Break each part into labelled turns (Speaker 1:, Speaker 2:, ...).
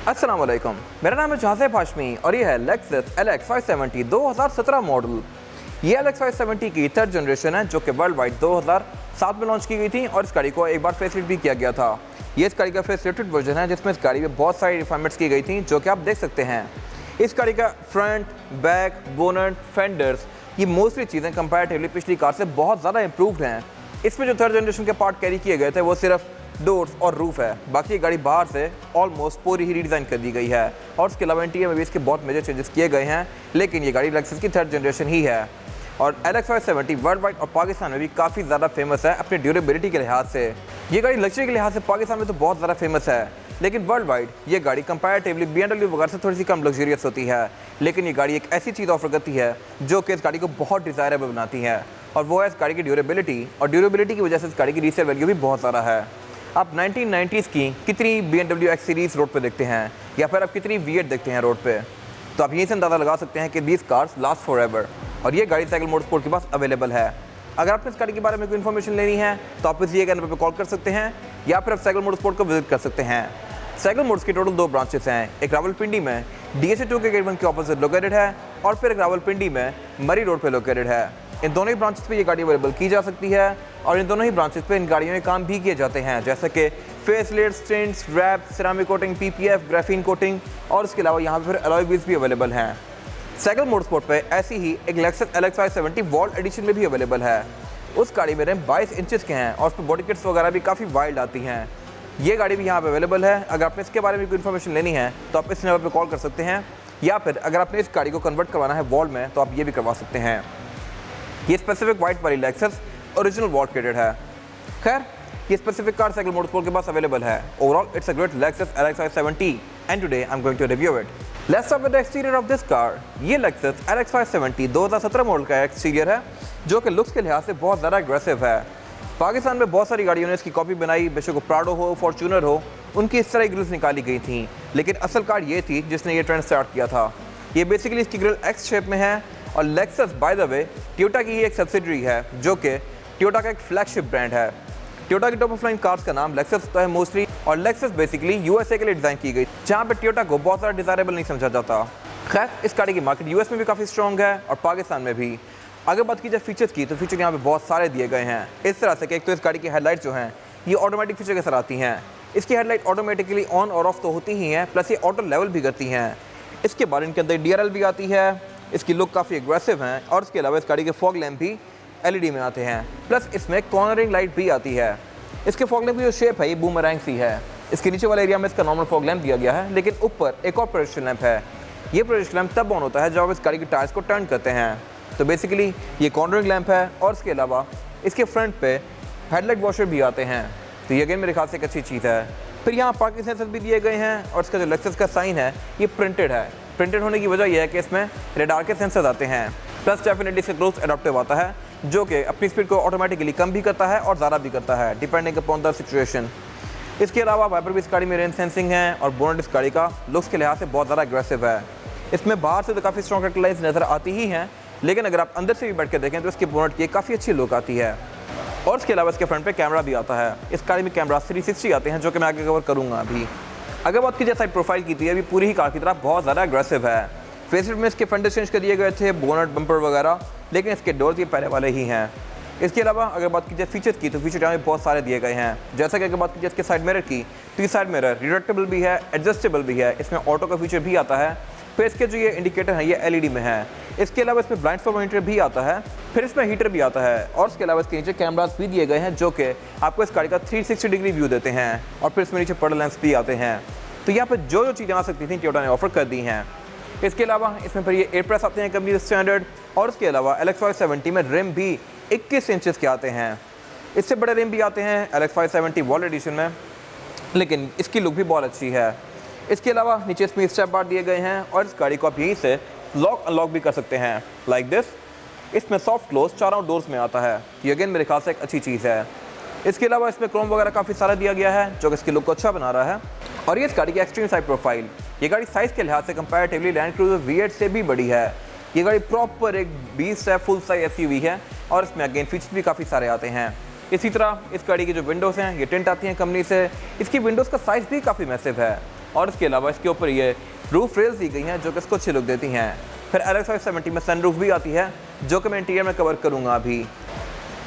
Speaker 1: अस्सलाम वालेकुम, मेरा नाम है जहाज़ेब हाशमी और ये है लेक्सस LX 570 2017 मॉडल। ये LX 570 की थर्ड जनरेशन है जो कि वर्ल्ड वाइड 2007 में लॉन्च की गई थी और इस गाड़ी को एक बार फेसलिफ्ट भी किया गया था। ये इस गाड़ी का फेसलिफ्टेड वर्जन है जिसमें इस गाड़ी में बहुत सारी रिफाइनमेंट्स की गई थी जो कि आप देख सकते हैं। इस गाड़ी का फ्रंट, बैक, बोनट, फेंडर्स, ये मोस्टली चीज़ें कंपैरेटिवली पिछली कार से बहुत ज़्यादा इंप्रूव्ड हैं। इसमें जो थर्ड जनरेशन के पार्ट कैरी किए गए थे वो सिर्फ डोर्स और रूफ है, बाकी ये गाड़ी बाहर से ऑलमोस्ट पूरी ही रीडिज़ाइन कर दी गई है और उसके अलावा इंटीरियर में भी इसके बहुत मेजर चेंजेस किए गए हैं। लेकिन ये गाड़ी लेक्सस की थर्ड जनरेशन ही है और LX 570 वर्ल्ड वाइड और पाकिस्तान में भी काफ़ी ज़्यादा फेमस है अपनी ड्यूरेबिलिटी के लिहाज से। ये गाड़ी लग्जरी के लिहाज से पाकिस्तान में तो बहुत ज़्यादा फेमस है, लेकिन वर्ल्ड वाइड ये गाड़ी कंपैरेटिवली BMW वगैरह से थोड़ी सी कम लग्जरियस होती है। लेकिन ये गाड़ी एक ऐसी चीज़ ऑफर करती है जो कि इस गाड़ी को बहुत डिज़ायरेबल बनाती है और वो है इस गाड़ी की ड्यूरेबिलिटी, और ड्यूरेबिलिटी की वजह से इस गाड़ी की रीसेल वैल्यू भी बहुत ज़्यादा है। आप 1990s की कितनी BMW X सीरीज़ रोड पे देखते हैं या फिर आप कितनी V8 देखते हैं रोड पे, तो आप यहीं से अंदाज़ा लगा सकते हैं कि these cars last for ever. और ये गाड़ी साइकिल मोटरस्पोर्ट के पास अवेलेबल है। अगर आपने इस गाड़ी के बारे में कोई इन्फॉर्मेशन लेनी है तो आप इस दिए गए नंबर पर कॉल कर सकते हैं या फिर आप साइकिल मोटरस्पोर्ट को विजिट कर सकते हैं। साइकिल मोटर्स की टोटल 2 ब्रांचेस हैं, एक रावलपिंडी में DSA 2 के गेट 1 के ऑपोजिट लोकेटेड है और फिर एक रावलपिंडी में मरी रोड पे लोकेटेड है। इन दोनों ही ब्रांचेस पे ये गाड़ी अवेलेबल की जा सकती है और इन दोनों ही ब्रांचेस पे इन गाड़ियों में काम भी किए जाते हैं, जैसे कि फेसलिफ्ट, स्टिंट्स, wrap, ceramic coating, PPF, graphene coating और उसके अलावा यहाँ पर फिर अलॉय व्हील्स भी अवेलेबल हैं। साइकिल मोटरस्पोर्ट पे ऐसी ही एक लेक्सस LX 570 वॉल्ट एडिशन में भी अवेलेबल है। उस गाड़ी में रिम 22 इंचेस के हैं और उस पर बॉडी किट्स वगैरह भी काफ़ी वाइल्ड आती हैं। ये गाड़ी भी यहाँ पे अवेलेबल है। अगर आपने इसके बारे में कोई इन्फॉर्मेशन लेनी है तो आप इस नंबर पे कॉल कर सकते हैं या फिर अगर आपने इस गाड़ी को कन्वर्ट करवाना है वॉल्ट में तो आप ये भी करवा सकते हैं। ये स्पेसिफिक वाइट वाली लेक्सस ओरिजिनल वॉल्ट क्रेडिट है। खैर, ये स्पेसिफिक कार साइकिल मोटरस्पोर्ट के पास अवेलेबल है। Overall it's a great Lexus LX 570 and today I am going to review it. Let's start with the exterior of this car. ये Lexus LX 570 2017 model का exterior है जो कि looks के लिहाज से बहुत ज़्यादा एग्रेसिव है। पाकिस्तान में बहुत सारी गाड़ियों ने इसकी कॉपी बनाई, बेशक वो प्राडो हो, फॉर्च्यूनर हो, उनकी इस तरह की ग्रिल्स निकाली गई थी, लेकिन असल कार ये थी जिसने ये ट्रेंड स्टार्ट किया था। ये बेसिकली इसकी ग्रिल X शेप में है और Lexus by the way Toyota की ही एक सब्सिडरी है जो कि टोयोटा का एक फ्लैगशिप ब्रांड है। टोयोटा की टॉप ऑफ लाइन कार्स का नाम लेक्सस होता है मोस्टली, और लेक्सस बेसिकली USA के लिए डिज़ाइन की गई जहाँ पे टोयोटा को बहुत ज़्यादा डिज़ायरेबल नहीं समझा जाता। खैर, इस गाड़ी की मार्केट US में भी काफ़ी स्ट्रॉन्ग है और पाकिस्तान में भी। अगर बात की जाए फीचर्स की तो फीचर यहाँ पे बहुत सारे दिए गए हैं इस तरह से कि एक तो इस गाड़ी की हेडलाइट जो हैं ये ऑटोमेटिक फीचर के साथ आती हैं। इसकी हेडलाइट ऑटोमेटिकली ऑन और ऑफ तो होती ही हैं, प्लस ये ऑटो लेवल भी करती हैं। इसके बाद इनके अंदर DRL भी आती है। इसकी लुक काफ़ी एग्रेसिव है और इसके अलावा इस गाड़ी के फॉग लैम्प भी LED में आते हैं, प्लस इसमें कॉर्नरिंग लाइट भी आती है। इसके फॉग लैम्प की जो शेप है ये बूमरैंग सी है। इसके नीचे वाले एरिया में इसका नॉर्मल फॉग लैम्प दिया गया है, लेकिन ऊपर एक और प्रोजेक्शन लैम्प है। ये प्रोजेक्शन लैम्प तब ऑन होता है जब आप इस गाड़ी के टायर्स को टर्न करते हैं। तो बेसिकली ये कॉर्नरिंग लैम्प है और इसके अलावा इसके फ्रंट पे हेडलाइट वॉशर भी आते हैं, तो ये अगेन मेरे ख्याल से एक अच्छी चीज़ है। फिर यहाँ पार्किंग सेंसर भी दिए गए हैं और इसका जो लेक्सस का साइन है ये प्रिंटेड है। प्रिंटेड होने की वजह यह है कि इसमें रेडार के सेंसर्स आते हैं, प्लस डेफिनेटली इसका क्लोज एडाप्टिव आता है जो कि अपनी स्पीड को ऑटोमेटिकली कम भी करता है और ज़्यादा भी करता है डिपेंडिंग अपॉन द सिचुएशन। इसके अलावा वाइपर भी इस गाड़ी में रेन सेंसिंग है और बोनट इस गाड़ी का लुक्स के लिहाज से बहुत ज़्यादा एग्रेसिव है। इसमें बाहर से तो काफ़ी स्ट्रॉन्ग रेड लाइन्स नज़र आती ही हैं, लेकिन अगर आप अंदर से भी बैठ के देखें तो इसके बोनट की काफ़ी अच्छी लुक आती है। और इसके अलावा इसके फ्रंट पे कैमरा भी आता है। इस गाड़ी में कैमरा 360 आते हैं जो कि मैं आगे कवर करूँगा अभी। अगर बात की जाए साइड प्रोफाइल की तो ये भी पूरी ही कार की तरह बहुत ज़्यादा एग्रेसिव है। फेसलिफ्ट में इसके फेंडर्स चेंज कर दिए गए थे, बोनट, बम्पर वगैरह, लेकिन इसके डोर्स ये पहले वाले ही हैं। इसके अलावा अगर बात की जाए फीचर्स की तो फीचर यहाँ में बहुत सारे दिए गए हैं, जैसा कि अगर बात की जाए इसके साइड मिरर की तो ये साइड मिरर रिट्रैक्टेबल भी है, एडजस्टेबल भी है, इसमें ऑटो का फीचर भी आता है। फिर इसके जो ये इंडिकेटर है ये LED में है। इसके अलावा इसमें ब्लाइंड स्पॉट मॉनिटर भी आता है, फिर इसमें हीटर भी आता है और इसके अलावा इसके नीचे कैमरास भी दिए गए हैं जो कि आपको इस गाड़ी का 360 डिग्री व्यू देते हैं और फिर इसमें नीचे पड़ लेंस भी आते हैं। तो यहाँ पर जो चीज़ें आ सकती थी टोयोटा ने ऑफर कर दी हैं। इसके अलावा इसमें फिर ये एयर प्रेस आते हैं कंपनी स्टैंडर्ड, और इसके अलावा LX 570 में रिम भी 21 इंचेस के आते हैं। इससे बड़े रिम भी आते हैं LX 570 वॉल्ट एडिशन में, लेकिन इसकी लुक भी बहुत अच्छी है। इसके अलावा नीचे इसमें स्टेप बार दिए गए हैं और इस गाड़ी को आप यहीं से लॉक अनलॉक भी कर सकते हैं लाइक दिस। इसमें सॉफ्ट क्लोज चारों डोर्स में आता है, ये अगेन मेरे ख्याल से एक अच्छी चीज़ है। इसके अलावा इसमें क्रोम वगैरह काफ़ी सारा दिया गया है जो कि इसकी लुक को अच्छा बना रहा है। और ये इस गाड़ी की एक्सट्रीम साइड प्रोफाइल, ये गाड़ी साइज़ के लिहाज से कंपैरेटिवली लैंड क्रूज़र V8 से भी बड़ी है। ये गाड़ी प्रॉपर एक 20 है फुल साइज SUV है और इसमें अगेन फीचर्स भी काफ़ी सारे आते हैं। इसी तरह इस गाड़ी की जो विंडोज़ हैं ये टिंट आती हैं कंपनी से। इसकी विंडोज़ का साइज़ भी काफ़ी मैसिव है। और इसके अलावा इसके ऊपर ये रूफ रेल्स दी गई हैं जो कि इसको अच्छी लुक देती हैं। फिर LX 570 में सनरूफ भी आती है जो कि मैं इंटीरियर में कवर करूँगा अभी।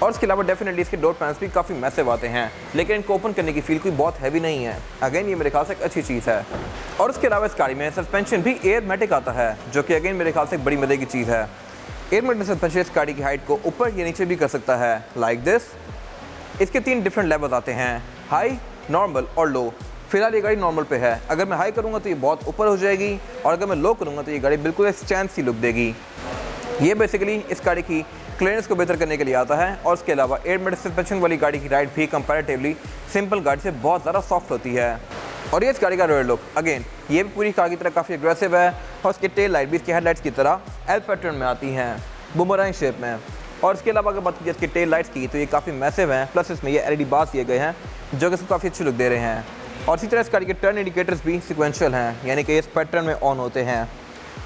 Speaker 1: और इसके अलावा डेफिनेटली इसके डोर पैनल्स भी काफ़ी मैसिव आते हैं, लेकिन इनको ओपन करने की फील कोई बहुत हैवी नहीं है। अगेन ये मेरे ख्याल से एक अच्छी चीज़ है। और इसके अलावा इस गाड़ी में सस्पेंशन भी एयरमेटिक आता है जो कि अगेन मेरे ख्याल से एक बड़ी मजे की चीज़ है। एयरमेटिक सस्पेंशन इस गाड़ी की हाइट को ऊपर या नीचे भी कर सकता है, लाइक दिस। इसके 3 डिफरेंट लेवल्स आते हैं, हाई, नॉर्मल और लो। फिलहाल ये गाड़ी नॉर्मल पे है, अगर मैं हाई करूँगा तो ये बहुत ऊपर हो जाएगी और अगर मैं लो करूँगा तो ये गाड़ी बिल्कुल एक स्टैंड सी लुक देगी। ये बेसिकली इस गाड़ी की क्लियरेंस को बेहतर करने के लिए आता है। और इसके अलावा एयरमेटिक सस्पेंशन वाली गाड़ी की राइड भी कंपैरेटिवली सिंपल गाड़ी से बहुत ज़्यादा सॉफ्ट होती है। और ये इस गाड़ी का रेयर लुक, अगेन ये भी पूरी कार की तरह काफ़ी एग्रेसिव है और इसके टेल लाइट भी इसके हेडलाइट्स की तरह एल पैटर्न में आती हैं, बुमरैंग शेप में। और इसके अलावा अगर बात की जाए इसके टेल लाइट्स की तो ये काफ़ी मैसिव हैं, प्लस इसमें ये LED बार्स दिए गए हैं जो कि इसको काफ़ी अच्छी लुक दे रहे हैं। और इसी तरह इस गाड़ी के टर्न इंडिकेटर्स भी सिक्वेंशियल हैं, यानी कि इस पैटर्न में ऑन होते हैं।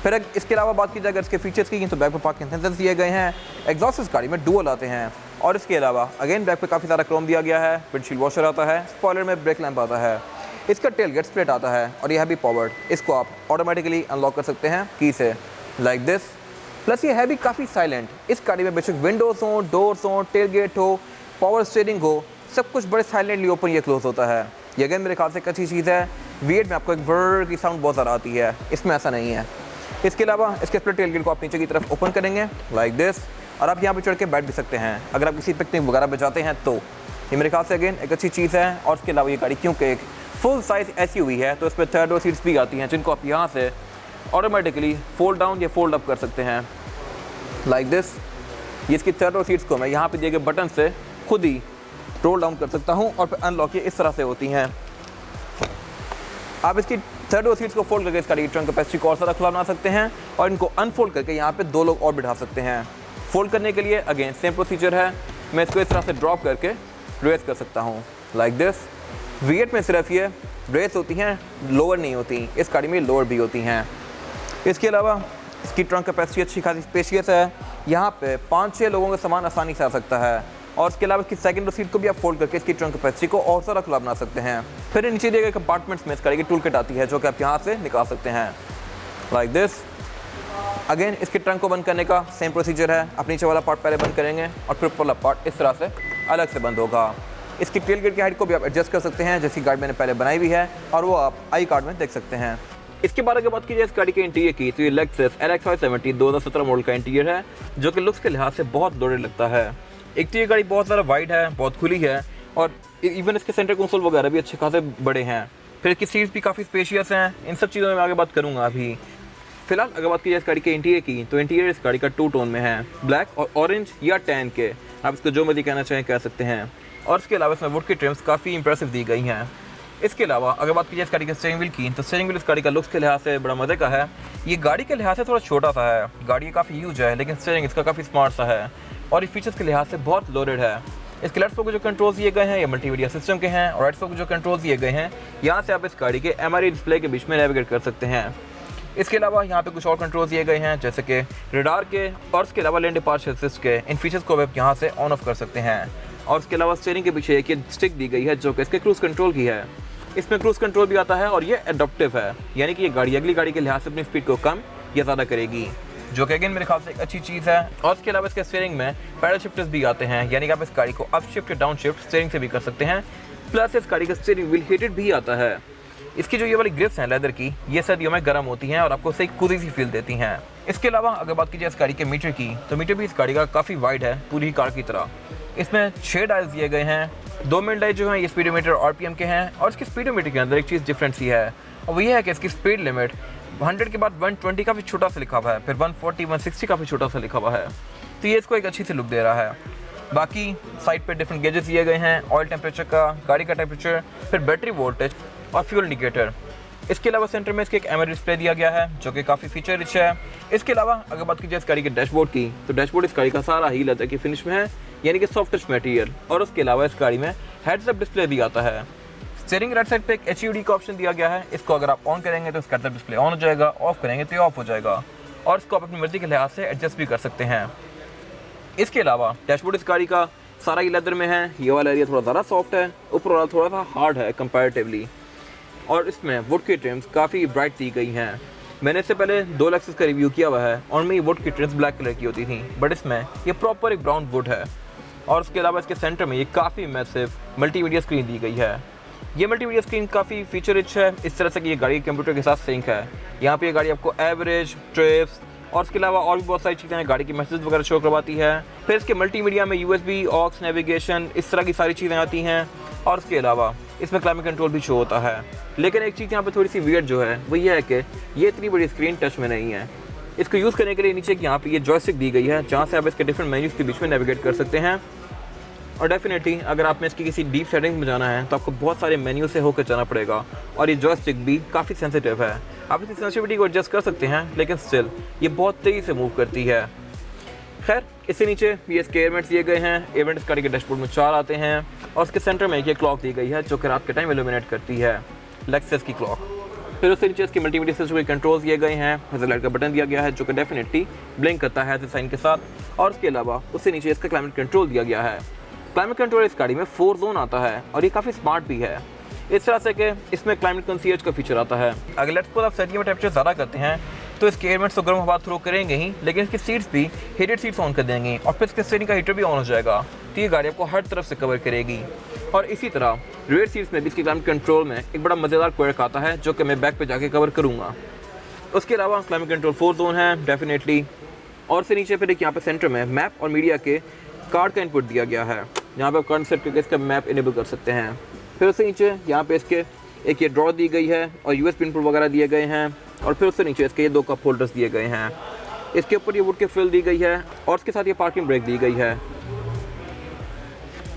Speaker 1: फिर इसके अलावा बात की जाए अगर इसके फीचर्स की तो बैक पर पार्किंग सेंसर्स दिए गए हैं, एग्जॉस्ट इस गाड़ी में डुअल आते हैं। और इसके अलावा अगेन बैक पे काफ़ी सारा क्रोम दिया गया है, विंडशील्ड वॉशर आता है, स्पॉइलर में ब्रेक लैंप आता है, इसका टेल गेट स्प्लिट आता है और यह भी पावर्ड। इसको आप ऑटोमेटिकली अनलॉक कर सकते हैं की से, लाइक दिस। प्लस ये है भी काफ़ी साइलेंट। इस गाड़ी में बेशक विंडोज़ हो, डोर्स हो, टेल गेट हो, पावर स्टीयरिंग हो, सब कुछ बड़े साइलेंटली ओपन या क्लोज होता है। ये अगेन मेरे ख्याल से एक अच्छी चीज़ है। V8 में आपको एक ब्रर की साउंड बहुत ज़्यादा आती है, इसमें ऐसा नहीं है। इसके अलावा इसके स्प्लिट टेल गेट को आप नीचे की तरफ ओपन करेंगे लाइक दिस और आप यहाँ पे चढ़ के बैठ भी सकते हैं अगर आप किसी पिकनिक वगैरह पे जाते हैं तो। ये मेरे ख्याल से अगेन एक अच्छी चीज़ है। और इसके अलावा ये गाड़ी क्योंकि एक फुल साइज़ SUV है तो इस पर 3rd रो सीट्स भी आती हैं जिनको आप यहाँ से ऑटोमेटिकली फोल्ड डाउन या फोल्ड अप कर सकते हैं, लाइक दिस। ये इसकी 3rd रो सीट्स को मैं यहाँ पे दिए गए बटन से खुद ही रोल डाउन कर सकता हूँ और फिर अनलॉक ये इस तरह से होती हैं। आप इसकी 3rd रो सीट्स को फोल्ड करके इस गाड़ी की ट्रंक कैपेसिटी को और सारा खुला बना सकते हैं और इनको अनफोल्ड करके यहाँ पे 2 लोग और बिठा सकते हैं। फोल्ड करने के लिए अगेन सेम प्रोसीजर है, मैं इसको इस तरह से ड्रॉप करके रेस कर सकता हूँ, लाइक दिस। V8 में सिर्फ ये रेस होती हैं, लोअर नहीं होती, इस गाड़ी में लोअर भी होती हैं। इसके अलावा इसकी ट्रंक कैपेसिटी अच्छी खासी स्पेशियस है, यहाँ पे 5-6 लोगों का सामान आसानी से आ सकता है। और इसके अलावा इसकी 2nd रो सीट को भी आप फोल्ड करके इसकी ट्रंक कैपेसिटी को और सारा खुला बना सकते हैं। फिर नीचे दिए गए कंपार्टमेंट्स में इस गाड़ी की टूल किट आती है जो कि आप यहाँ से निकाल सकते हैं, लाइक दिस। अगेन इसके ट्रंक को बंद करने का सेम प्रोसीजर है, आप नीचे वाला पार्ट पहले बंद करेंगे और फिर ऊपर वाला पार्ट इस तरह से अलग से बंद होगा। इसकी टेल गेट की हाइट को भी आप एडजस्ट कर सकते हैं, जैसी गाड़ी मैंने पहले बनाई हुई है और वो आप आई कार्ड में देख सकते हैं। इसके बाद अगर बात की जाए इस गाड़ी के इंटीरियर की तो ये Lexus LX 570 2017 मॉडल का इंटीरियर है जो कि लुक्स के लिहाज से बहुत लोडेड लगता है। एक तो ये गाड़ी बहुत ज़्यादा वाइड है, बहुत खुली है और इवन इसके सेंटर कंसोल वगैरह भी अच्छे खासे बड़े हैं। फिर इसकी सीट्स भी काफ़ी स्पेशियस हैं, इन सब चीज़ों में मैं आगे बात करूँगा अभी। फिलहाल अगर बात की जाए इस गाड़ी के इंटीरियर की तो इंटीरियर इस गाड़ी का 2 टोन में है, ब्लैक और ऑरेंज या टैन के, आप इसको जो मर्जी कहना चाहें कह सकते हैं। और इसके अलावा इसमें वुड की ट्रिम्स काफ़ी इंप्रेसिव दी गई हैं। इसके अलावा अगर बात की जाए इस गाड़ी के स्टीयरिंग व्हील की तो स्टीयरिंग व्हील इस गाड़ी का लुक्स के लिहाज से बड़ा मज़े का है। ये गाड़ी के लिहाज से थोड़ा छोटा सा है, गाड़ी काफ़ी यूज है लेकिन स्टीयरिंग इसका काफ़ी स्मार्ट सा है और ये फीचर्स के लिहाज से बहुत लोडेड है। इसके लेफ्ट को जो कंट्रोल्स दिए गए हैं ये मल्टीमीडिया सिस्टम के हैं और राइट को जो कंट्रोल्स दिए गए हैं यहाँ से आप इस गाड़ी के MRI डिस्प्ले के बीच में नेविगेट कर सकते हैं। इसके अलावा यहाँ पे कुछ और कंट्रोल्स दिए गए हैं जैसे कि रडार के और इसके अलावा लेन डिपार्चर असिस्ट के, इन फीचर्स को आप यहाँ से ऑन ऑफ कर सकते हैं। और इसके अलावा स्टीयरिंग के पीछे एक स्टिक दी गई है जो कि इसके क्रूज कंट्रोल की है, इसमें क्रूज कंट्रोल भी आता है और ये एडप्टिव है, यानी कि ये गाड़ी अगली गाड़ी के लिहाज से अपनी स्पीड को कम या ज़्यादा करेगी, जो कि अगेन मेरे ख्याल से एक अच्छी चीज़ है। और इसके अलावा इसके स्टीयरिंग में पैडल शिफ्टर्स भी आते हैं, यानी कि आप इस गाड़ी को अप शिफ्ट या डाउन शिफ्ट स्टीयरिंग से भी कर सकते हैं। प्लस इस गाड़ी का स्टीयरिंग व्हील हीटेड भी आता है। इसकी जो ये वाली ग्रिप्स हैं लेदर की, ये सर्दियों में गर्म होती हैं और आपको सही कुजी सी फील देती हैं। इसके अलावा अगर बात की जाए इस गाड़ी के मीटर की तो मीटर भी इस गाड़ी का काफ़ी वाइड है, पूरी कार की तरह। इसमें 6 डायल्स दिए गए हैं, 2 मिनट डायल जो हैं ये स्पीडोमीटर RPM के हैं। और इसके स्पीडोमीटर के अंदर एक चीज़ डिफरेंट सी है और वो ये है कि इसकी स्पीड लिमिट 100 के बाद 120 काफ़ी छोटा सा लिखा हुआ है, फिर 140 160 काफ़ी छोटा सा लिखा हुआ है, तो ये इसको एक अच्छी सी लुक दे रहा है। बाकी साइड पे डिफरेंट गेजेस दिए गए हैं, ऑयल टेम्परेचर का, गाड़ी का टेम्परेचर, फिर बैटरी वोल्टेज और फ्यूल इंडिकेटर। इसके अलावा सेंटर में इसके एक MRI डिस्प्ले दिया गया है जो कि काफ़ी फीचर रिच है। इसके अलावा अगर बात की जाए इस गाड़ी के डैशबोर्ड की तो डैशबोर्ड इस गाड़ी का सारा ही लेदर की फिनिश में है, यानी कि सॉफ्ट टच मटेरियल। और उसके अलावा इस गाड़ी में हेड्स अप डिस्प्ले भी आता है। स्टीयरिंग राइट साइड पे एक HUD का ऑप्शन दिया गया है, इसको अगर आप ऑन करेंगे तो इसका डिस्प्ले ऑन हो जाएगा, ऑफ करेंगे तो ये ऑफ हो जाएगा और इसको आप अपनी मर्जी के लिहाज से एडजस्ट भी कर सकते हैं। इसके अलावा डैशबोर्ड इस गाड़ी का सारा ही लेदर में है, ये वाला एरिया थोड़ा ज़्यादा सॉफ्ट है, ऊपर वाला थोड़ा सा हार्ड है कंपैरेटिवली। और इसमें वुड की ट्रिम्स काफ़ी ब्राइट दी गई हैं। मैंने इससे पहले 2 लेक्सस का रिव्यू किया हुआ है और में वुड की ट्रिम्स ब्लैक कलर की होती थी, बट इसमें ये प्रॉपर एक ब्राउन वुड है। और उसके अलावा इसके सेंटर में ये काफ़ी मैसिव मल्टीमीडिया स्क्रीन दी गई है। ये मल्टीमीडिया स्क्रीन काफ़ी फीचर रिच है, इस तरह से कि ये गाड़ी कंप्यूटर के साथ सिंक है। यहाँ पे ये गाड़ी आपको एवरेज, ट्रिप्स और उसके अलावा और भी बहुत सारी चीज़ें गाड़ी की मैसेज वगैरह शो करवाती है। फिर इसके मल्टीमीडिया में USB, ऑक्स, नेविगेशन, इस तरह की सारी चीज़ें आती हैं। और उसके अलावा इसमें क्लाइमेट कंट्रोल भी शो होता है। लेकिन एक चीज़ यहाँ पे थोड़ी सी वियर्ड जो है वो ये है कि ये इतनी बड़ी स्क्रीन टच में नहीं है। इसको यूज़ करने के लिए नीचे यहाँ पे ये जॉयस्टिक दी गई है, जहाँ से आप इसके डिफरेंट मेन्यूज़ के बीच में नेविगेट कर सकते हैं। और डेफिनेटली अगर आप में इसकी किसी डीप सेटिंग्स में जाना है तो आपको बहुत सारे मेन्यू से होकर जाना पड़ेगा। और ये जॉयस्टिक भी काफ़ी सेंसिटिव है, आप इसकी सेंसिटिविटी को एडजस्ट कर सकते हैं, लेकिन स्टिल ये बहुत तेज़ी से मूव करती है। खैर, इससे नीचे ये इसके एयरवेंट्स दिए गए हैं। एयरवेंट्स गाड़ी के डैशबोर्ड में 4 आते हैं और उसके सेंटर में एक ये क्लॉक दी गई है जो कि रात के टाइम इल्यूमिनेट करती है, लेक्सस की क्लॉक। फिर उससे नीचे इसकी मल्टीमीडिया सिस्टम के कंट्रोल्स दिए गए हैं। हेडलाइट का बटन दिया गया है जो कि डेफिनेटली ब्लिंक करता है साइन के साथ। और उसके अलावा उससे नीचे इसका क्लाइमेट कंट्रोल दिया गया है। क्लाइमेट कंट्रोल इस गाड़ी में 4 जोन आता है और ये काफ़ी स्मार्ट भी है, इस तरह से कि इसमें क्लाइमेट कंसीयर्ज का फीचर आता है। अगर लेट्स सपोज आप सर्दियों में टेम्परेचर ज़्यादा करते हैं तो इसके एयरवेंट्स तो गर्म हवा थ्रो करेंगे ही, लेकिन इसकी सीट्स भी हीटेड सीट्स ऑन कर देंगी और फिर इसके स्टीयरिंग का हीटर भी ऑन हो जाएगा, तो ये गाड़ी आपको हर तरफ से कवर करेगी। और इसी तरह रेयर सीट्स में भी इसकी क्लाइमेट कंट्रोल में एक बड़ा मज़ेदार क्वर्क आता है जो कि मैं बैक पे जाके कवर करूँगा। उसके अलावा क्लाइमेट कंट्रोल 4 जोन है डेफिनेटली। और से नीचे फिर एक यहाँ पे सेंटर में मैप और मीडिया के कार्ड का इनपुट दिया गया है, यहाँ पे आप कार्ड सेट करके इसका मैप इनेबल कर सकते हैं। फिर उससे नीचे यहाँ पे इसके एक ये ड्रॉ दी गई है और USB इनपुट वगैरह दिए गए हैं। और फिर उससे नीचे इसके ये 2 कप होल्डर्स दिए गए हैं। इसके ऊपर ये वुड के फ्रिल दी गई है और उसके साथ ये पार्किंग ब्रेक दी गई है।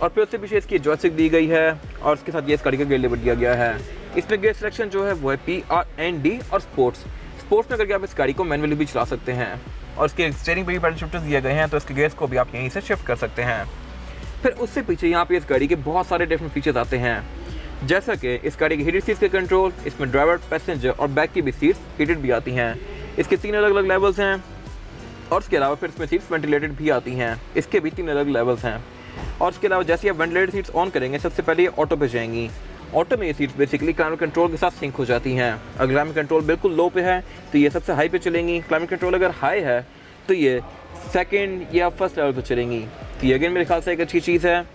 Speaker 1: और फिर उससे पीछे इसकी जॉयस्टिक दी गई है और उसके साथ ये इस गाड़ी का गेयर लीवर दिया गया है। इसमें गेयर सिलेक्शन जो है वो है PRND और स्पोर्ट्स में करके आप इस गाड़ी को मैनुअली भी चला सकते हैं। और इसके स्टीयरिंग पे भी पैडल शिफ्टर्स दिए गए हैं, तो इसके गेयर्स को भी आप यहीं से शिफ्ट कर सकते हैं। फिर उससे पीछे यहाँ पे इस गाड़ी के बहुत सारे डिफरेंट फीचर्स आते हैं, जैसा कि इस गाड़ी की हीटेड सीट्स के कंट्रोल, इसमें ड्राइवर, पैसेंजर और बैक की भी सीट्स हीटेड भी आती हैं। इसके 3 अलग अलग लेवल्स हैं और उसके अलावा फिर इसमें सीट्स वेंटिलेटेड भी आती हैं, इसके भी 3 अलग लेवल्स हैं। और उसके अलावा जैसे आप वेंटिलेटेड सीट्स ऑन करेंगे सबसे पहले ये ऑटो पे जाएंगी। ऑटो में ये सीट्स बेसिकली क्लाइमेट कंट्रोल के साथ सिंक हो जाती हैं। अगर क्लाइमेट कंट्रोल बिल्कुल लो पे है तो ये सबसे हाई पे चलेंगी, क्लाइमेट कंट्रोल अगर हाई है तो ये सेकेंड या फर्स्ट लेवल पर चलेंगी। तो ये अगेन मेरे ख्याल से एक अच्छी चीज़ है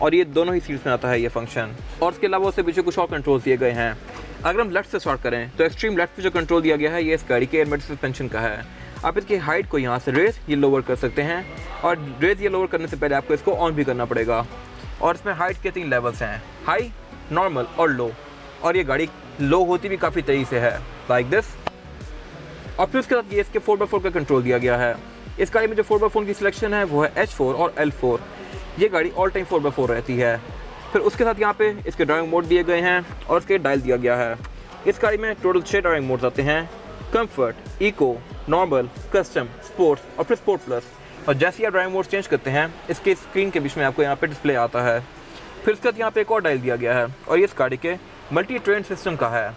Speaker 1: और ये दोनों ही सीट्स में आता है ये फंक्शन। और उसके अलावा उससे पीछे कुछ और कंट्रोल दिए गए हैं। अगर हम लेफ्ट से स्टार्ट करें तो एक्सट्रीम लेफ्ट पे जो कंट्रोल दिया गया है ये इस गाड़ी के एयर सस्पेंशन का है। आप इसकी हाइट को यहाँ से रेज ये लोअर कर सकते हैं और रेज ये लोअर करने से पहले आपको इसको ऑन भी करना पड़ेगा। और इसमें हाइट के 3 लेवल्स हैं, हाई, नॉर्मल और लो। और ये गाड़ी लो होती भी काफ़ी तेज़ी से है, लाइक दिस। और फिर उसके साथ ये इसके 4x4 का कंट्रोल दिया गया है। इस गाड़ी में जो 4x4 की सिलेक्शन है वो है H4 और L4। ये गाड़ी ऑल टाइम 4x4 रहती है। फिर उसके साथ यहाँ पे इसके ड्राइविंग मोड दिए गए हैं और इसके डायल दिया गया है। इस गाड़ी में टोटल 6 ड्राइविंग मोड्स आते हैं, comfort, eco, normal, custom, sports और फिर स्पोर्ट प्लस। और जैसे ही आप ड्राइविंग मोड चेंज करते हैं इसके स्क्रीन के बीच में आपको यहाँ पे डिस्प्ले आता है। फिर उसके बाद यहाँ पे एक और डायल दिया गया है और ये इस गाड़ी के मल्टी ट्रेन सिस्टम का है।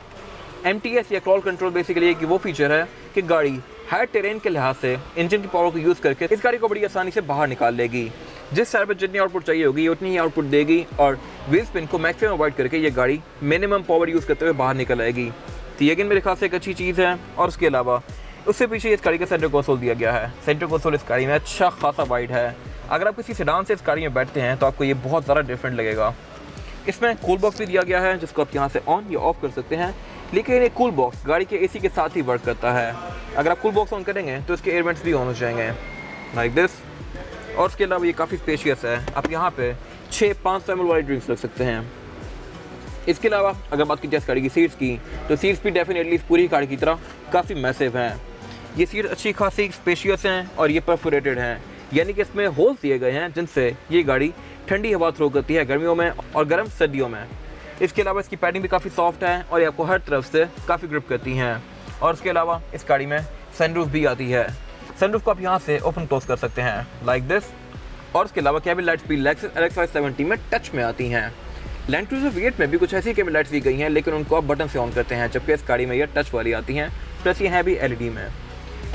Speaker 1: MTS या क्रॉल कंट्रोल बेसिकली एक वो फीचर है कि गाड़ी हाई टेरेन के लिहाज से इंजन की पावर को यूज़ करके इस गाड़ी को बड़ी आसानी से बाहर निकाल लेगी। जिस साइड पर जितनी आउटपुट चाहिए होगी उतनी ही आउटपुट देगी और व्हील स्पिन को मैक्सिमम अवॉइड करके ये गाड़ी मिनिमम पावर यूज़ करते हुए बाहर निकल आएगी। तो ये मेरे ख्याल से एक अच्छी चीज़ है। और उसके अलावा उससे पीछे इस गाड़ी का सेंटर कंसोल दिया गया है। सेंटर कंसोल इस गाड़ी में अच्छा खासा वाइड है। अगर आप किसी सेडान से इस गाड़ी में बैठते हैं तो आपको ये बहुत ज़्यादा डिफरेंट लगेगा। इसमें कूल बॉक्स भी दिया गया है जिसको आप यहाँ से ऑन या ऑफ कर सकते हैं, लेकिन ये कूल बॉक्स गाड़ी के AC के साथ ही वर्क करता है। अगर आप कूल बॉक्स ऑन करेंगे तो इसके एयरवेंट्स भी ऑन हो जाएंगे, लाइक दिस। और उसके अलावा ये काफ़ी स्पेशियस है, आप यहाँ पे 6 500 ml वाली ड्रिंक्स रख सकते हैं। इसके अलावा अगर बात की जाए इस गाड़ी की सीट्स की तो सीट्स भी डेफिनेटली इस पूरी गाड़ी की तरह काफ़ी मैसिव हैं। ये सीट्स अच्छी खासी स्पेशियस हैं और ये परफोरेटेड हैं, यानी कि इसमें होल्स दिए गए हैं जिनसे ये गाड़ी ठंडी हवा थ्रो करती है गर्मियों में और गर्म सर्दियों में। इसके अलावा इसकी पैडिंग भी काफ़ी सॉफ्ट है और ये आपको हर तरफ से काफ़ी ग्रिप करती हैं। और उसके अलावा इस गाड़ी में सनरूफ भी आती है। सनरूफ को आप यहाँ से ओपन क्लोज कर सकते हैं, लाइक दिस। और उसके अलावा केबिन लाइट्स भी लेक्सस LX 570 में टच में आती हैं। लैंड क्रूज़र V8 में भी कुछ ऐसी केबिन लाइट्स दी गई हैं, लेकिन उनको आप बटन से ऑन करते हैं, जबकि इस गाड़ी में ये टच वाली आती हैं, प्लस ये हैं भी LED में।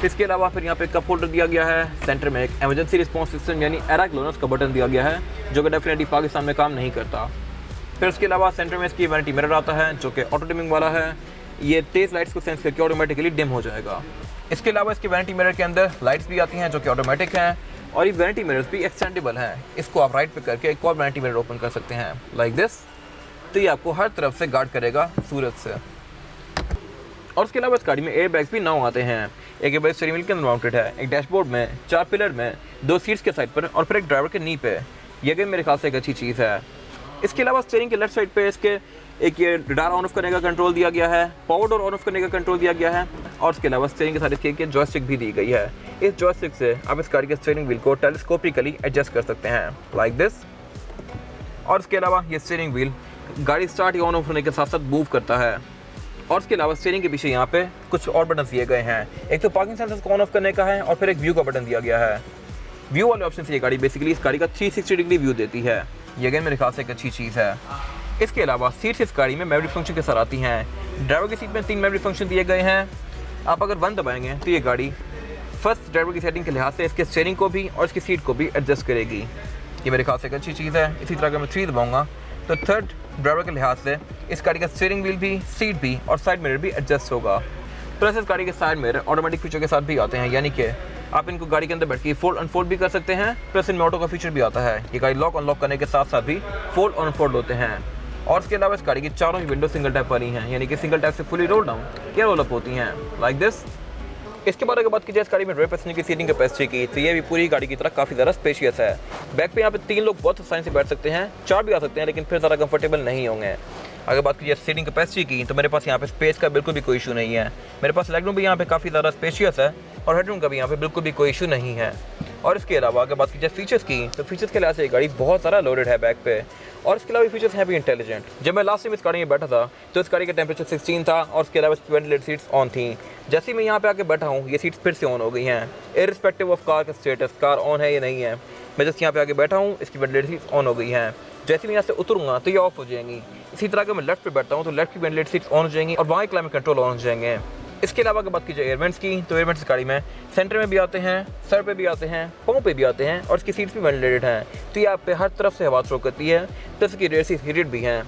Speaker 1: इसके अलावा फिर यहाँ पे कप होल्डर दिया गया है। सेंटर में एक इमरजेंसी रिस्पॉन्स सिस्टम यानी एरा क्लोनस का बटन दिया गया है, जो कि डेफिनेटली पाकिस्तान में काम नहीं करता। फिर उसके अलावा सेंटर में इसकी वैनिटी मिरर आता है जो कि ऑटो डिमिंग वाला है। ये तेज़ लाइट्स को सेंस करके ऑटोमेटिकली डिम हो जाएगा। इसके अलावा इसकी वैनिटी मिरर के अंदर लाइट्स भी आती हैं जो कि ऑटोमेटिक हैं, और ये वैनिटी मिरर्स भी एक्सटेंडेबल हैं। इसको आप राइट पे करके एक और वैनिटी मिरर ओपन कर सकते हैं लाइक दिस। तो ये आपको हर तरफ से गार्ड करेगा सूरज से। और उसके अलावा इस गाड़ी में एयर बैग्स भी 9 आते हैं। एक एयर स्टीयरिंग व्हील के अंदर माउंटेड है, एक डैशबोर्ड में, 4 पिलर में, 2 सीट्स के साइड पर और फिर एक ड्राइवर के नी पे। ये भी मेरे ख्याल से एक अच्छी चीज़ है। इसके अलावा स्टीयरिंग के लेफ्ट साइड पे इसके एक ये रडार ऑन ऑफ करने का कंट्रोल दिया गया है, पावर डोर ऑन ऑफ करने का कंट्रोल दिया गया है, और उसके अलावा स्टीयरिंग के साथ इसकी एक जॉयस्टिक भी दी गई है। इस जॉयस्टिक से आप इस गाड़ी के स्टीयरिंग व्हील को टेलीस्कोपिकली एडजस्ट कर सकते हैं लाइक दिस। और इसके अलावा ये स्टीयरिंग व्हील गाड़ी स्टार्ट या ऑन ऑफ होने के साथ साथ मूव करता है। और इसके अलावा स्टीयरिंग के पीछे यहाँ पे कुछ और बटन दिए गए हैं। एक तो पार्किंग सेंसर्स को ऑन ऑफ करने का है, और फिर एक व्यू का बटन दिया गया है। व्यू वाले ऑप्शन से ये गाड़ी बेसिकली इस गाड़ी का 360 डिग्री व्यू देती है। ये अगेन मेरे ख्याल से एक अच्छी चीज़ है। इसके अलावा सीट्स इस गाड़ी में मेमोरी फंक्शन के साथ आती हैं। ड्राइवर की सीट में 3 मेमोरी फंक्शन दिए गए हैं। आप अगर 1 दबाएंगे तो ये गाड़ी फर्स्ट ड्राइवर की सेटिंग के लिहाज से इसके स्टीयरिंग को भी और इसकी सीट को भी एडजस्ट करेगी। ये मेरे ख्याल से एक अच्छी चीज़ है। इसी तरह अगर मैं 3 दबाऊँगा तो थर्ड ड्राइवर के लिहाज से इस गाड़ी का स्टीयरिंग व्हील भी, सीट भी और साइड मिरर भी एडजस्ट होगा। प्लस इस गाड़ी के साइड मिरर ऑटोमेटिक फीचर के साथ भी आते हैं, यानी कि आप इनको गाड़ी के अंदर बैठ के फोल्ड अनफोल्ड भी कर सकते हैं। प्लस इनमें ऑटो का फीचर भी आता है। ये गाड़ी लॉक अनलॉक करने के साथ साथ भी फोल्ड अनफोल्ड होते हैं। और इसके अलावा इस गाड़ी की चारों ही विंडो सिंगल टैप वाली हैं, यानी कि सिंगल टैप से फुली रोल डाउन या रोल अप होती हैं लाइक दिस। इसके बाद अगर बात की जाए इस गाड़ी में रेयर पैसेंजर की सीटिंग कैपेसिटी की, तो ये भी पूरी गाड़ी की तरह काफ़ी ज़्यादा स्पेशियस है। बैक पे यहाँ पे 3 लोग बहुत आसानी से बैठ सकते हैं, 4 भी आ सकते हैं, लेकिन फिर ज़्यादा कंफर्टेबल नहीं होंगे। अगर बात की जाए सीटिंग कैपेसिटी की, तो मेरे पास यहाँ पे स्पेस का बिल्कुल भी कोई इशू नहीं है। मेरे पास लेग रूम भी यहाँ पे काफ़ी ज़्यादा स्पेशियस है, और हेडरूम का भी यहाँ पे बिल्कुल भी कोई इशू नहीं है। और इसके अलावा अगर बात की जाए फीचर्स की, तो फीचर्स के लिहाज से ये गाड़ी बहुत सारा लोडेड है बैक पे। और इसके अलावा फीचर्स हैं भी इंटेलिजेंट। जब मैं लास्ट टाइम इस गाड़ी में बैठा था तो इस गाड़ी का टेम्परेचर 16 था, और उसके अलावा इसकी वेंटिलेटेड सीट्स ऑन थी। जैसे ही मैं यहाँ पे आके बैठा हूँ, ये सीट्स फिर से ऑन हो गई हैं, इररिस्पेक्टिव ऑफ कार का स्टेटस, कार ऑन है या नहीं है। मैं जैसे यहाँ पे आके बैठा हूँ, इसकी वेंटिलेटेड सीट्स ऑन हो गई हैं। जैसे मैं यहाँ से उतरूँगा तो ये ऑफ हो जाएंगी। इसी तरह अगर मैं लेफ्ट पे बैठता हूँ तो लेफ्ट की वेंटिलेटेड सीट्स ऑन हो जाएंगी, और वहाँ क्लाइमेट कंट्रोल ऑन हो जाएंगे। इसके अलावा अगर बात की जाए एयरवेंट्स की, तो एयरवेंट्स गाड़ी में सेंटर में भी आते हैं, सर पे भी आते हैं, पाँव पे भी आते हैं, और इसकी सीट्स भी वेंटिलेटेड हैं। तो ये आप पे हर तरफ से हवा थ्रो करती है, तो इसकी रेयर सीट हीटेड भी हैं।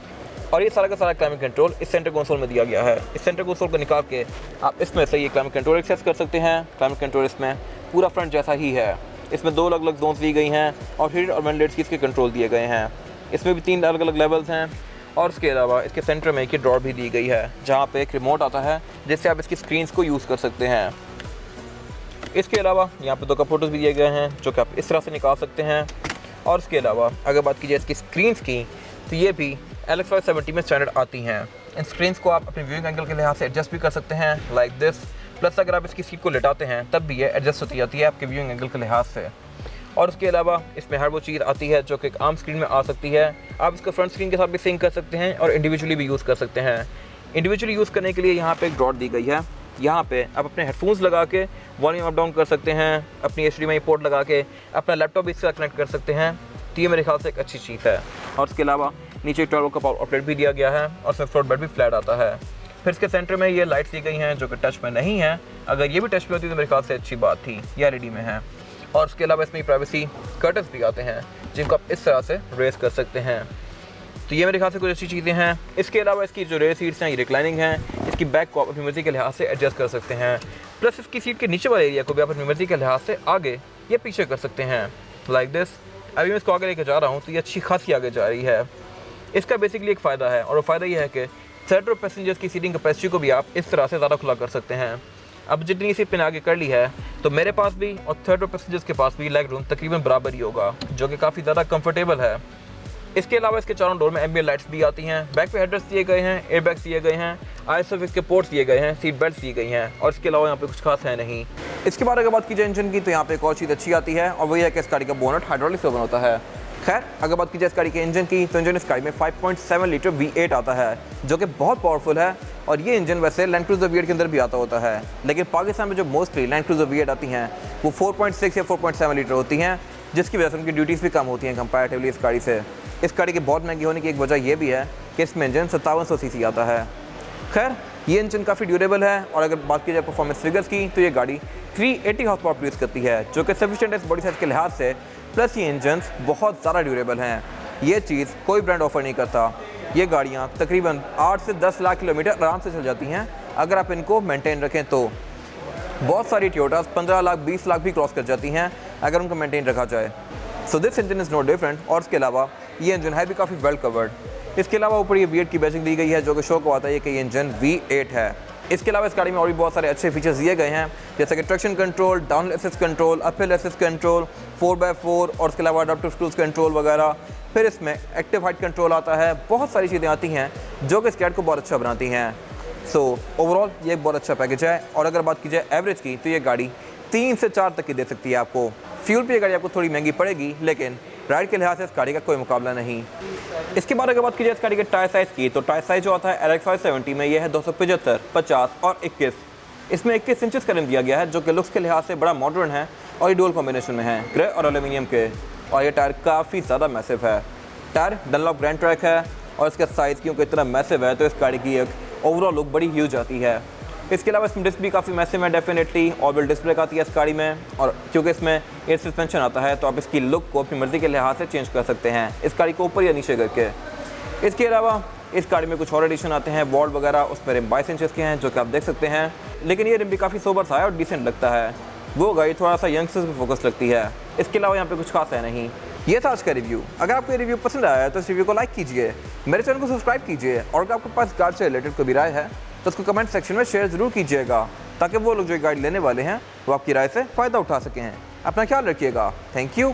Speaker 1: और ये सारा का सारा क्लाइमेट कंट्रोल इस सेंटर कंसोल में दिया गया है। इस सेंटर कंसोल को निकाल के आप इसमें से ये क्लाइमेट कंट्रोल एक्सेस कर सकते हैं। क्लाइमेट कंट्रोल इसमें पूरा फ्रंट जैसा ही है। इसमें 2 अलग अलग जोन्स दी गई हैं, और हीटेड और वेंटिलेटेड की इसके कंट्रोल दिए गए हैं। इसमें भी 3 अलग अलग लेवल्स हैं। और उसके अलावा इसके सेंटर में एक ड्रॉर भी दी गई है, जहाँ पे एक रिमोट आता है जिससे आप इसकी स्क्रीन्स को यूज़ कर सकते हैं। इसके अलावा यहाँ पे 2 कप फोटोज़ भी दिए गए हैं, जो कि आप इस तरह से निकाल सकते हैं। और उसके अलावा अगर बात की जाए इसकी स्क्रीन्स की, तो ये भी LX570 में स्टैंडर्ड आती हैं। इन स्क्रीन्स को आप अपने व्यूइंग एंगल के लिहाज से एडजस्ट भी कर सकते हैं लाइक दिस। प्लस अगर आप इसकी सीट को लेटाते हैं तब भी ये एडजस्ट होती जाती है आपके व्यूइंग एंगल के लिहाज से। और उसके अलावा इसमें हर वो चीज़ आती है जो कि एक आर्म स्क्रीन में आ सकती है। आप इसको फ्रंट स्क्रीन के साथ भी सिंक कर सकते हैं, और इंडिविजुअली भी यूज़ कर सकते हैं। इंडिविजुअली यूज़ करने के लिए यहाँ पे एक ड्रॉट दी गई है। यहाँ पे आप अपने हेडफोन्स लगा के वॉल्यूम अप डाउन कर सकते हैं, अपनी HDMI पोर्ट लगा के अपना लैपटॉप भी इससे कनेक्ट कर सकते हैं। तो ये मेरे ख्याल से एक अच्छी चीज़ है। और उसके अलावा नीचे टर्बो का पावर आउटलेट भी दिया गया है, और उसमें फ्लोट बेड भी फ्लैट आता है। फिर इसके सेंटर में ये लाइट्स दी गई हैं जो कि टच में नहीं है। अगर ये भी टच में होती तो मेरे ख्याल से अच्छी बात थी। ये LED में है। और उसके अलावा इसमें प्राइवेसी कर्टन्स भी आते हैं, जिनको आप इस तरह से रेस कर सकते हैं। तो ये मेरे ख्याल से कुछ अच्छी चीज़ें हैं। इसके अलावा इसकी जो रेयर सीट्स हैं ये रिक्लाइनिंग हैं। इसकी बैक को आप अपनी मर्जी के लिहाज से एडजस्ट कर सकते हैं। प्लस इसकी सीट के नीचे वाले एरिया को भी आप अपनी मर्जी के लिहाज से आगे या पीछे कर सकते हैं लाइक दिस। अभी मैं इसको आगे लेकर जा रहा हूँ तो ये अच्छी खासी आगे जा रही है। इसका बेसिकली एक फ़ायदा है, और वो फ़ायदा ये है कि थर्ड रो पैसेंजर्स की सीटिंग कैपेसिटी को भी आप इस तरह से ज़्यादा खुला कर सकते हैं। अब जितनी सीट मैंने आगे कर ली है, तो मेरे पास भी और थर्ड रो पैसेंजर्स के पास भी लेग रूम तकरीबन बराबर ही होगा, जो कि काफ़ी ज़्यादा कंफर्टेबल है। इसके अलावा इसके चारों डोर में एम्बिएंट लाइट्स भी आती हैं। बैक पे हेडरेस्ट दिए गए हैं, एयरबैग्स दिए गए हैं, ISOFIX के पोर्ट्स दिए गए हैं, सीट बेल्ट दी गई हैं, और इसके अलावा यहाँ पे कुछ खास है नहीं। इसके बाद अगर बात की जाए इंजन की, तो यहाँ पे एक और चीज़ अच्छी आती है, और वही है कि इस गाड़ी का बोनट हाइड्रोलिक से बना होता है। खैर अगर बात की जाए इस गाड़ी के इंजन की, तो इंजन इस गाड़ी में 5.7 लीटर V8 आता है, जो कि बहुत पावरफुल है। और ये इंजन वैसे लैंड क्रूज़र V8 के अंदर भी आता होता है, लेकिन पाकिस्तान में जो मोस्टली लैंड क्रूज़र V8 आती हैं वो 4.6 या 4.7 लीटर होती हैं, जिसकी वजह से उनकी ड्यूटीज़ भी कम होती हैं कंपैरेटिवली इस गाड़ी से। इस गाड़ी की बहुत महंगी होने की एक वजह यह भी है कि इसमें इंजन 5700 सीसी आता है। खैर ये इंजन काफ़ी ड्यूरेबल है, और अगर बात की जाए परफॉर्मेंस फिगर्स की, तो ये गाड़ी 380 हॉर्स पावर प्रोड्यूस करती है, जो कि सफिशिएंट है इस बॉडी साइज के लिहाज से। प्लस ये इंजन्स बहुत ज़्यादा ड्यूरेबल हैं। ये चीज़ कोई ब्रांड ऑफर नहीं करता। ये गाड़ियाँ तकरीबन 8 से 10 लाख किलोमीटर आराम से चल जाती हैं अगर आप इनको मेंटेन रखें तो। बहुत सारी टोयोटास 15 लाख 20 लाख भी क्रॉस कर जाती हैं अगर उनको मेंटेन रखा जाए। So this engine is no different. और इसके अलावा ये इंजन है भी काफ़ी वेल कवर्ड। इसके अलावा ऊपर ये V8 की बैजिंग दी गई है जो कि शो को आता है कि ये इंजन V8 है। इसके अलावा इस गाड़ी में और भी बहुत सारे अच्छे फीचर्स दिए गए हैं, जैसे कि traction control, down assist control, uphill assist control, 4x4 और इसके अलावा अडैप्टिव क्रूज कंट्रोल वगैरह। फिर इसमें एक्टिव हाइट कंट्रोल आता है। बहुत सारी चीज़ें आती हैं जो कि इस कैट को बहुत अच्छा बनाती हैं। सो ओवरऑल ये एक बहुत अच्छा पैकेज है। और अगर बात की जाए एवरेज की तो ये गाड़ी 3 से 4 तक की दे सकती है आपको। फ्यूल पे ये गाड़ी आपको थोड़ी महंगी पड़ेगी, लेकिन राइड के लिहाज से इस गाड़ी का कोई मुकाबला नहीं। इसके बाद अगर बात की जाए इस गाड़ी के टायर साइज़ की, तो टायर साइज़ जो आता है LX 570 में ये है 275, 50 और 21। इसमें 21 इंचेस का रिम दिया गया है जो कि लुक्स के लिहाज से बड़ा मॉडर्न है और ये डुअल कॉम्बिनेशन में है, ग्रे और एल्यूमिनियम के। और ये टायर काफ़ी ज़्यादा मैसिव है। टायर डनलॉप ग्रैंड ट्रैक है और इसका साइज़ क्योंकि इतना मैसिव है तो इस गाड़ी की एक ओवरऑल लुक बड़ी ह्यूज आती है। इसके अलावा इसमें डिस्क भी काफ़ी मैसिव है डेफिनेटली, ऑर्बिटल डिस्क ब्रेक आती है इस गाड़ी में। और क्योंकि इसमें एयर सस्पेंशन आता है तो आप इसकी लुक को अपनी मर्ज़ी के लिहाज से चेंज कर सकते हैं इस गाड़ी को ऊपर या नीचे करके। इसके अलावा इस गाड़ी में कुछ और एडिशन आते हैं, वॉल्ट वगैरह, उसमें रिम 22 इंचेस के हैं जो कि आप देख सकते हैं। लेकिन ये रिम भी काफ़ी सोबर सा है और डिसेंट लगता है। वो गाड़ी थोड़ा सा यंगस्टर्स पे फोकस लगती है। इसके अलावा यहाँ पे कुछ खास है नहीं। ये था आज का रिव्यू। अगर आपको ये रिव्यू पसंद आया है तो इस रिव्यू को लाइक कीजिए, मेरे चैनल को सब्सक्राइब कीजिए और अगर आपके पास गाड़ी से रिलेटेड कोई भी राय है तो उसको कमेंट सेक्शन में शेयर ज़रूर कीजिएगा ताकि वो लोग जो गाड़ी लेने वाले हैं वो आपकी राय से फ़ायदा उठा सकें। अपना ख्याल रखिएगा। Thank you.